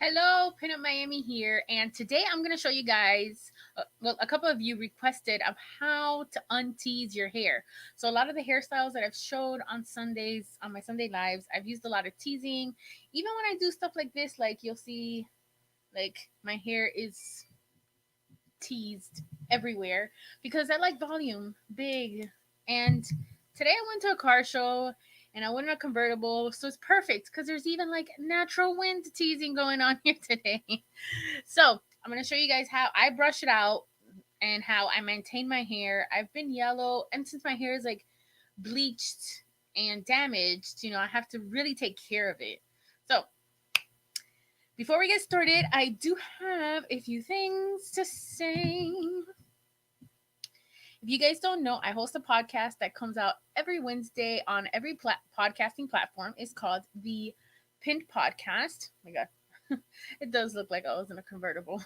Hello, Pinupmiami here, and today I'm going to show you guys. A couple of you requested of how to untease your hair. So a lot of the hairstyles that I've showed on Sundays on my Sunday lives, I've used a lot of teasing. Even when I do stuff like this, like you'll see, like my hair is teased everywhere because I like volume, big. And today I went to a car show and I went in a convertible, so it's perfect because there's even like natural wind teasing going on here today. So I'm gonna show you guys how I brush it out and how I maintain my hair. I've been yellow, and since my hair is like bleached and damaged, I have to really take care of it. So before we get started, I do have a few things to say. If you guys don't know, I host a podcast that comes out every Wednesday on every podcasting platform. It's called the Pinned Podcast. Oh my God, it does look like I was in a convertible.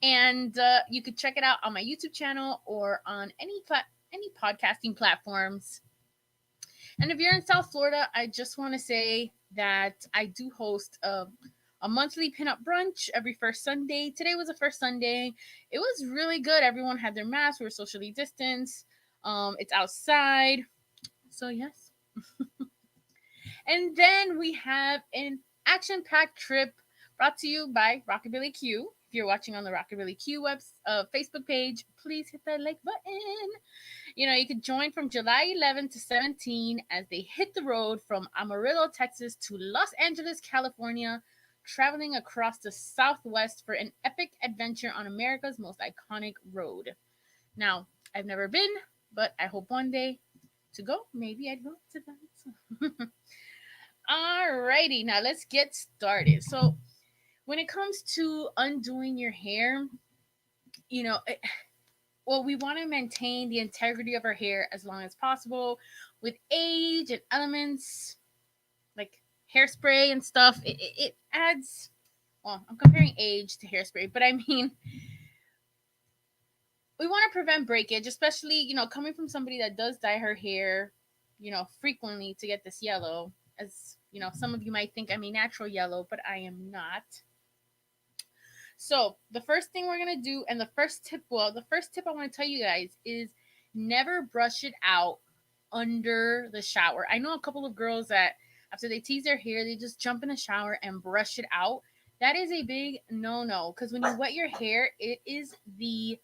And you could check it out on my YouTube channel or on any podcasting platforms. And if you're in South Florida, I just want to say that I do host a monthly pinup brunch every first Sunday. Today was the first Sunday. It was really good. Everyone had their masks. We were socially distanced. It's outside. So, yes. And then we have an action packed trip brought to you by Rockabilly Q. If you're watching on the Rockabilly Q Facebook page, please hit that like button. You could join from July 11 to 17 as they hit the road from Amarillo, Texas to Los Angeles, California, traveling across the Southwest for an epic adventure on America's most iconic road. Now, I've never been, but I hope one day to go. Maybe I'd go to that. Alrighty, now let's get started. So, when it comes to undoing your hair, you know, it, we want to maintain the integrity of our hair as long as possible with age and elements like hairspray and stuff. It adds, well, I'm comparing age to hairspray, but I mean, we want to prevent breakage, especially, coming from somebody that does dye her hair, frequently to get this yellow. As some of you might think I'm a natural yellow, but I am not. So the first thing we're gonna do, and the first tip I want to tell you guys is never brush it out under the shower. I know a couple of girls that after they tease their hair, they just jump in the shower and brush it out. That is a big no because when you wet your hair, it is the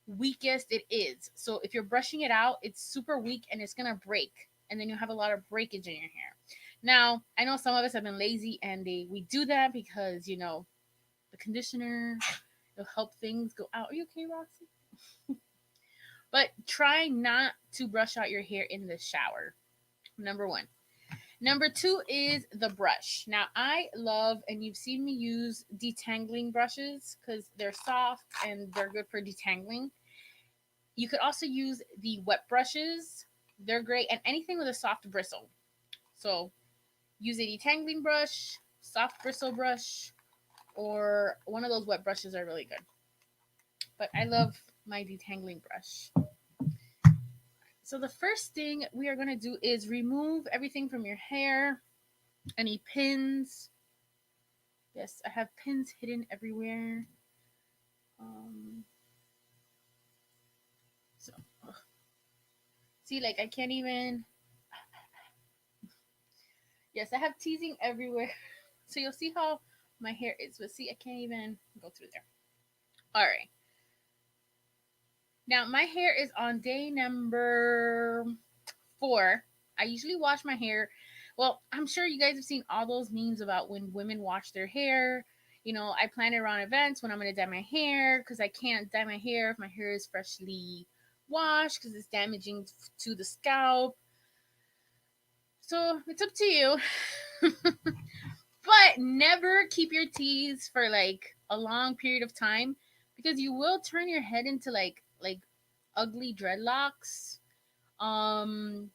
weakest it is. So if you're brushing it out, it's super weak and it's gonna break, and then you have a lot of breakage in your hair. Now I know some of us have been lazy and we do that because the conditioner will help things go out. Are you okay, Roxy? But try not to brush out your hair in the shower. Number one. Number two is the brush. Now, I love, and you've seen me use detangling brushes because they're soft and they're good for detangling. You could also use the wet brushes. They're great, and anything with a soft bristle. So, use a detangling brush, soft bristle brush, or one of those wet brushes are really good. But I love my detangling brush. So the first thing we are going to do is remove everything from your hair, any pins. Yes, I have pins hidden everywhere. So, see, like I can't even. Yes, I have teasing everywhere. So you'll see how my hair is. But see, I can't even go through there. All right. Now my hair is on day number 4. I usually wash my hair. Well, I'm sure you guys have seen all those memes about when women wash their hair. I plan it around events when I'm going to dye my hair because I can't dye my hair if my hair is freshly washed because it's damaging to the scalp. So it's up to you. But never keep your tease for like a long period of time because you will turn your head into like ugly dreadlocks. I've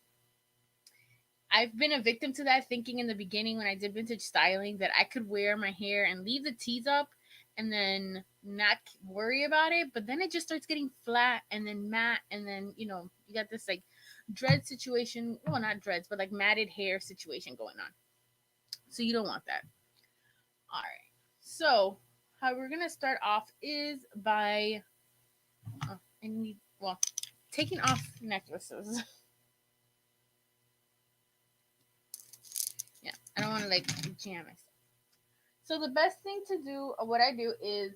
been a victim to that, thinking in the beginning when I did vintage styling that I could wear my hair and leave the tease up and then not worry about it. But then it just starts getting flat and then matte. And then, you got this like dread situation. Well, not dreads, but like matted hair situation going on. So you don't want that. All right. So how we're gonna start off is by I need well taking off necklaces. Yeah, I don't want to like jam myself. So the best thing to do, what I do is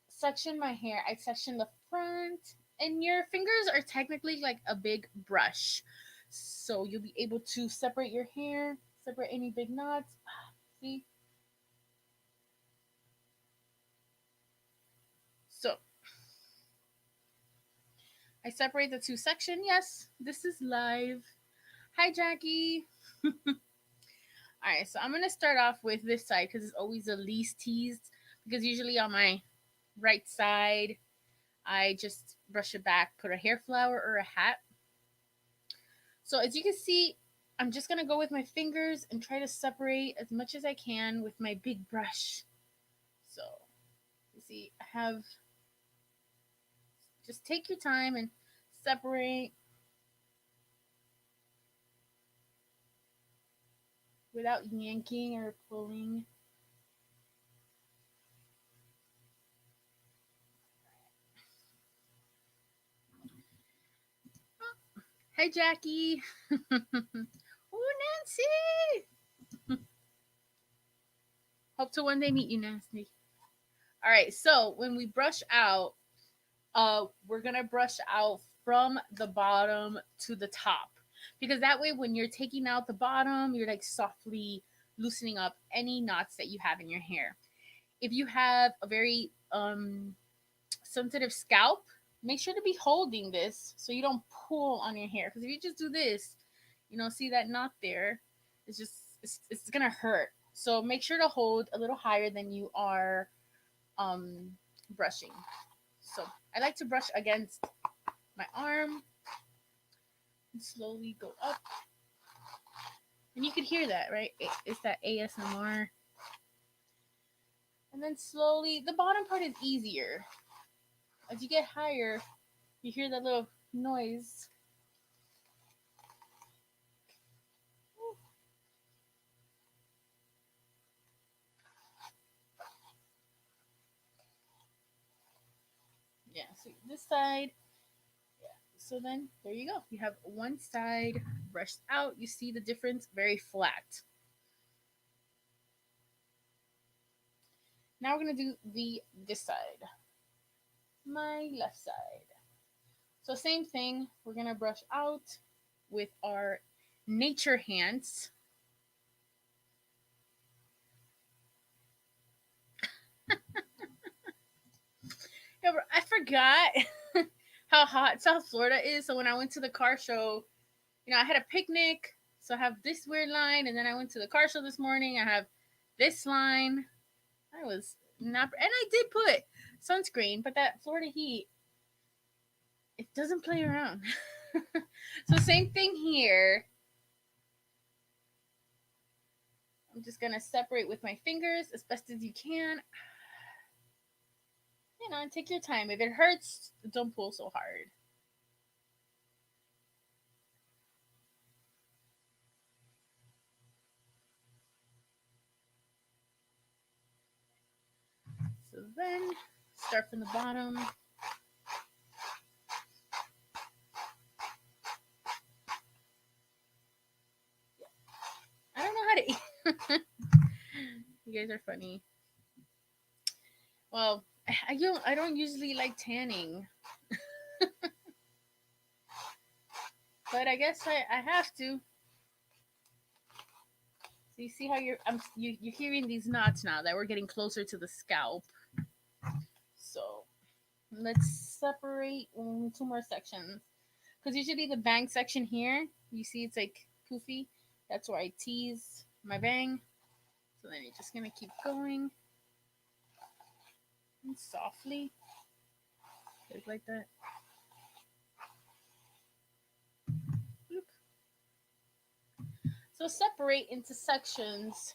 section my hair. I section the front, and your fingers are technically like a big brush. So you'll be able to separate your hair, separate any big knots. See? So I separate the two section. Yes, this is live. Hi, Jackie. All right, so I'm gonna start off with this side because it's always the least teased. Because usually on my right side, I just brush it back, put a hair flower or a hat. So as you can see, I'm just gonna go with my fingers and try to separate as much as I can with my big brush. So you see, I have just take your time and separate without yanking or pulling. Hey, Jackie. Oh, Nancy. Hope to one day meet you, Nancy. All right, so when we brush out, we're gonna brush out from the bottom to the top, because that way when you're taking out the bottom, you're like softly loosening up any knots that you have in your hair. If you have a very sensitive scalp, make sure to be holding this so you don't pull on your hair, because if you just do this, see that knot there, it's just it's gonna hurt. So make sure to hold a little higher than you are um brushing. So I like to brush against my arm and slowly go up. And you can hear that, right? It's that ASMR. And then slowly, the bottom part is easier. As you get higher, you hear that little noise. Yeah, so this side. Yeah. So then there you go. You have one side brushed out. You see the difference? Very flat. Now we're gonna do this side. My left side. So same thing. We're gonna brush out with our nature hands. Yeah, bro, I forgot how hot South Florida is. So when I went to the car show, I had a picnic. So I have this weird line, and then I went to the car show this morning. I have this line. I was not, and I did put sunscreen, but that Florida heat, it doesn't play around. So same thing here. I'm just gonna separate with my fingers as best as you can. And take your time. If it hurts, don't pull so hard. So then start from the bottom. I don't know how to eat. You guys are funny. Well, I don't usually like tanning, but I guess I have to. So you see how you're hearing these knots now that we're getting closer to the scalp. So let's separate two more sections, because usually the bang section here, you see it's like poofy. That's where I tease my bang. So then you're just gonna keep going and softly, just like that. So separate into sections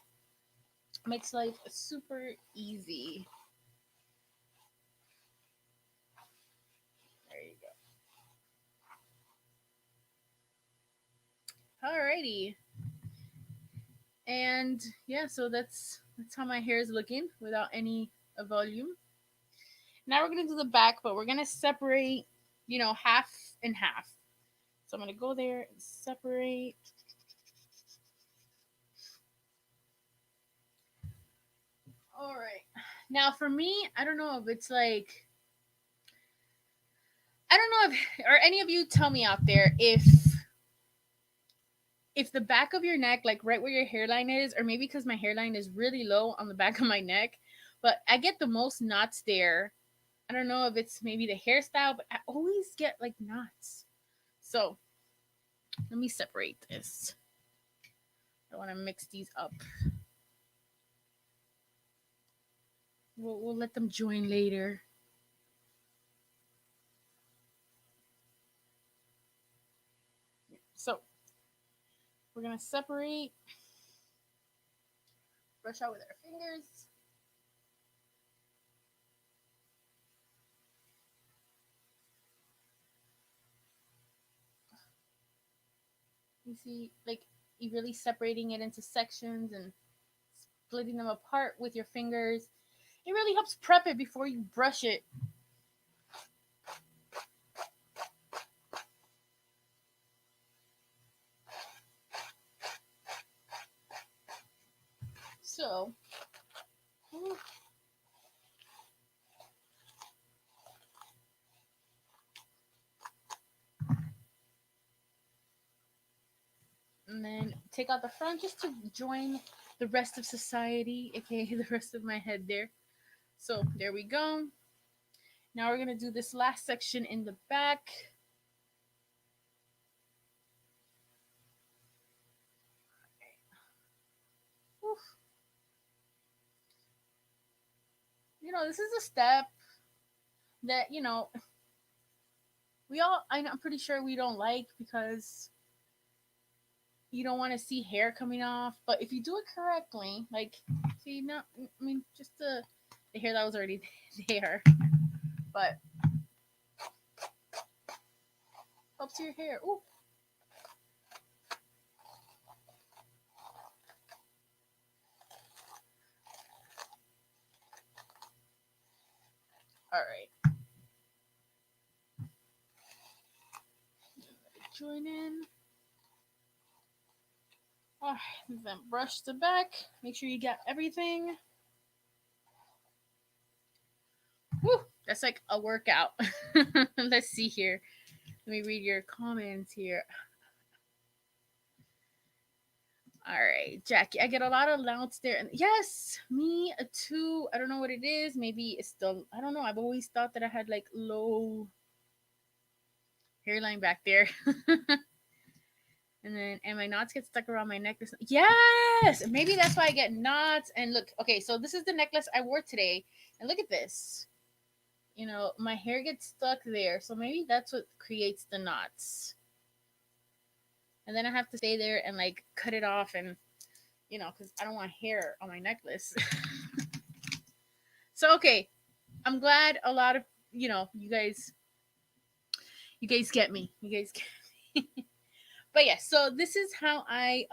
makes life super easy. There you go. Alrighty. And yeah, so that's That's how my hair is looking without any volume. Now we're going to do the back, but we're going to separate, half and half. So I'm going to go there and separate. All right. Now for me, I don't know if it's like, I don't know if, or any of you tell me out there if the back of your neck, like right where your hairline is, or maybe because my hairline is really low on the back of my neck, but I get the most knots there. I don't know if it's maybe the hairstyle, but I always get like knots. So let me separate this. I want to mix these up. We'll let them join later. So we're going to separate, brush out with our fingers. You see, like, you really separating it into sections and splitting them apart with your fingers. It really helps prep it before you brush it. So, and then take out the front just to join the rest of society, aka the rest of my head there. So there we go. Now we're gonna do this last section in the back. Oof. This is a step that I'm pretty sure we don't like because you don't want to see hair coming off. But if you do it correctly, like, see, no, I mean, just the hair that was already there, but helps your hair. Ooh. All right. Join in. All right, then brush the back. Make sure you got everything. Woo, that's like a workout. Let's see here. Let me read your comments here. All right, Jackie, I get a lot of louds there. And yes, me too. I don't know what it is. Maybe it's still, I don't know. I've always thought that I had like low hairline back there. And my knots get stuck around my neck. Yes, maybe that's why I get knots. And look, okay, so this is the necklace I wore today. And look at this. My hair gets stuck there. So maybe that's what creates the knots. And then I have to stay there and like cut it off and, because I don't want hair on my necklace. So, okay, I'm glad a lot of, you guys get me. You guys get me. But yeah, so this is how I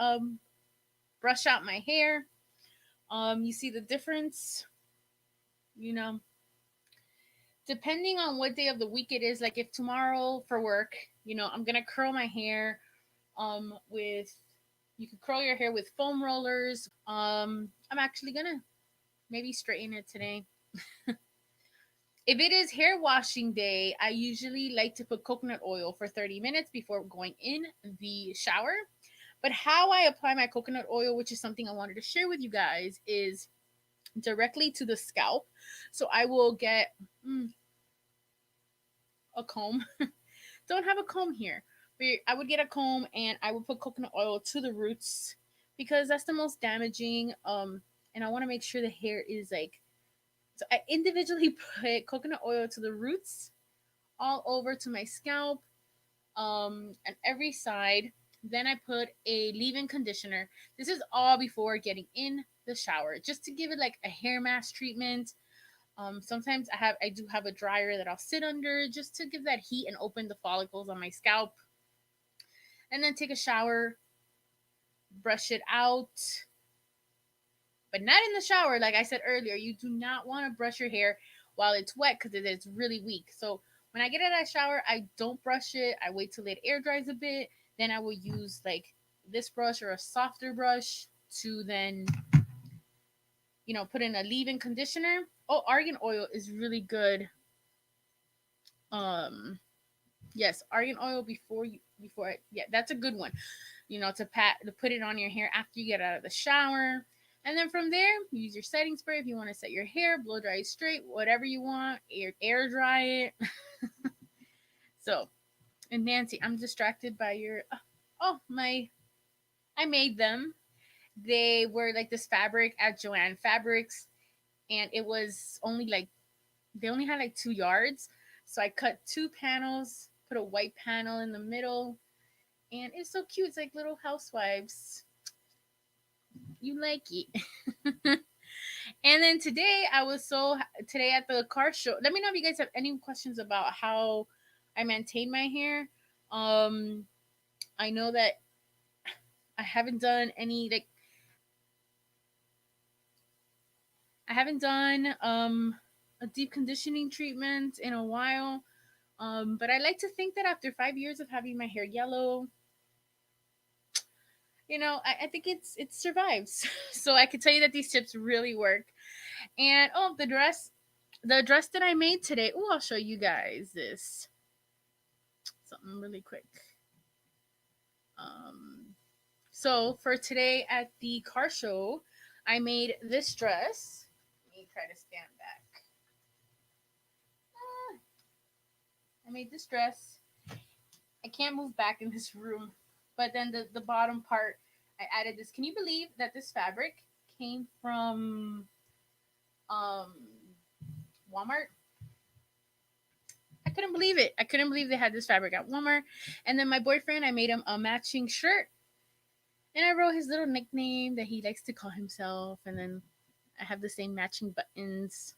brush out my hair. You see the difference, depending on what day of the week it is. Like if tomorrow for work, I'm gonna curl my hair with, you could curl your hair with foam rollers. I'm actually gonna maybe straighten it today. If it is hair washing day, I usually like to put coconut oil for 30 minutes before going in the shower. But how I apply my coconut oil, which is something I wanted to share with you guys, is directly to the scalp. So I will get a comb. Don't have a comb here. But I would get a comb and I would put coconut oil to the roots because that's the most damaging. And I want to make sure the hair is like, so I individually put coconut oil to the roots, all over to my scalp, and every side. Then I put a leave-in conditioner. This is all before getting in the shower, just to give it like a hair mask treatment. Sometimes I do have a dryer that I'll sit under just to give that heat and open the follicles on my scalp. And then take a shower, brush it out, but not in the shower. Like I said earlier, you do not want to brush your hair while it's wet because it's really weak. So when I get out of the shower, I don't brush it. I wait till it air dries a bit. Then I will use like this brush or a softer brush to then, put in a leave-in conditioner. Oh, argan oil is really good. Um, yes, argan oil yeah, that's a good one. To put it on your hair after you get out of the shower. And then from there, use your setting spray if you want to set your hair, blow dry it straight, whatever you want, air dry it. So, and Nancy, I'm distracted by your my I made them. They were like this fabric at Joanne Fabrics, and it was only like they only had like 2 yards. So I cut 2 panels, put a white panel in the middle, and it's so cute. It's like little housewives. You like it. And then today at the car show. Let me know if you guys have any questions about how I maintain my hair. I know that I haven't done any like I haven't done a deep conditioning treatment in a while. But I like to think that after 5 years of having my hair yellow, I think it survives. So I can tell you that these tips really work. And the dress that I made today. Oh, I'll show you guys this something really quick. So for today at the car show, I made this dress. Let me try to stand back. I made this dress. I can't move back in this room, but then the bottom part, I added this. Can you believe that this fabric came from um Walmart? I couldn't believe it. I couldn't believe they had this fabric at Walmart. And then my boyfriend, I made him a matching shirt, and I wrote his little nickname that he likes to call himself. And then I have the same matching buttons.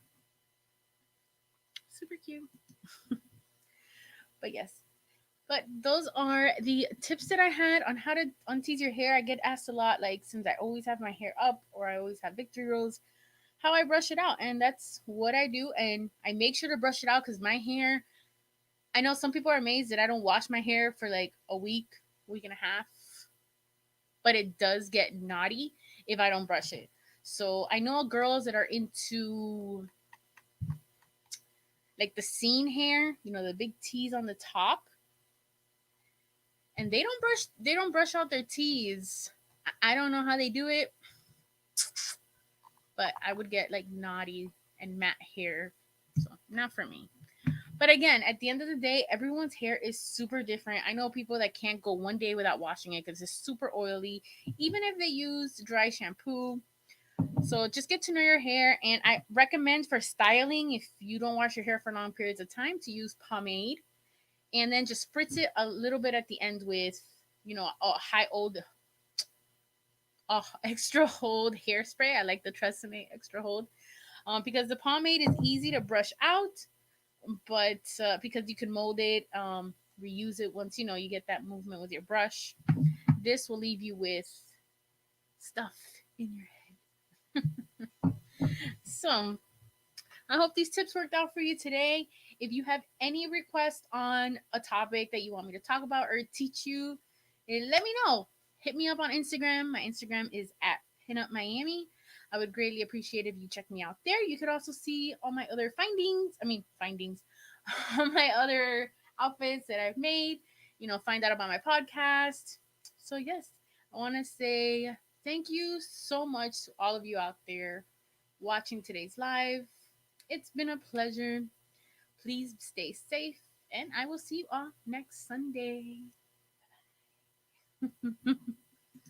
Super cute. But yes. But those are the tips that I had on how to untease your hair. I get asked a lot, like, since I always have my hair up or I always have victory rolls, how I brush it out. And that's what I do. And I make sure to brush it out because my hair, I know some people are amazed that I don't wash my hair for like a week and a half, but it does get knotty if I don't brush it. So I know girls that are into like the scene hair, the big tease on the top, and they don't brush out their tease. I don't know how they do it, but I would get like knotty and matte hair. So not for me. But again, at the end of the day, everyone's hair is super different. I know people that can't go one day without washing it because it's super oily, even if they use dry shampoo. So just get to know your hair. And I recommend for styling, if you don't wash your hair for long periods of time, to use pomade. And then just spritz it a little bit at the end with, extra hold hairspray. I like the Tresemme extra hold, because the pomade is easy to brush out, but because you can mold it, reuse it once you get that movement with your brush. This will leave you with stuff in your head. So I hope these tips worked out for you today. If you have any requests on a topic that you want me to talk about or teach you, let me know. Hit me up on Instagram. My Instagram is at Pinupmiami. I would greatly appreciate if you check me out there. You could also see all my other findings, all my other outfits that I've made. Find out about my podcast. So yes, I want to say thank you so much to all of you out there watching today's live. It's been a pleasure. Please stay safe, and I will see you all next Sunday.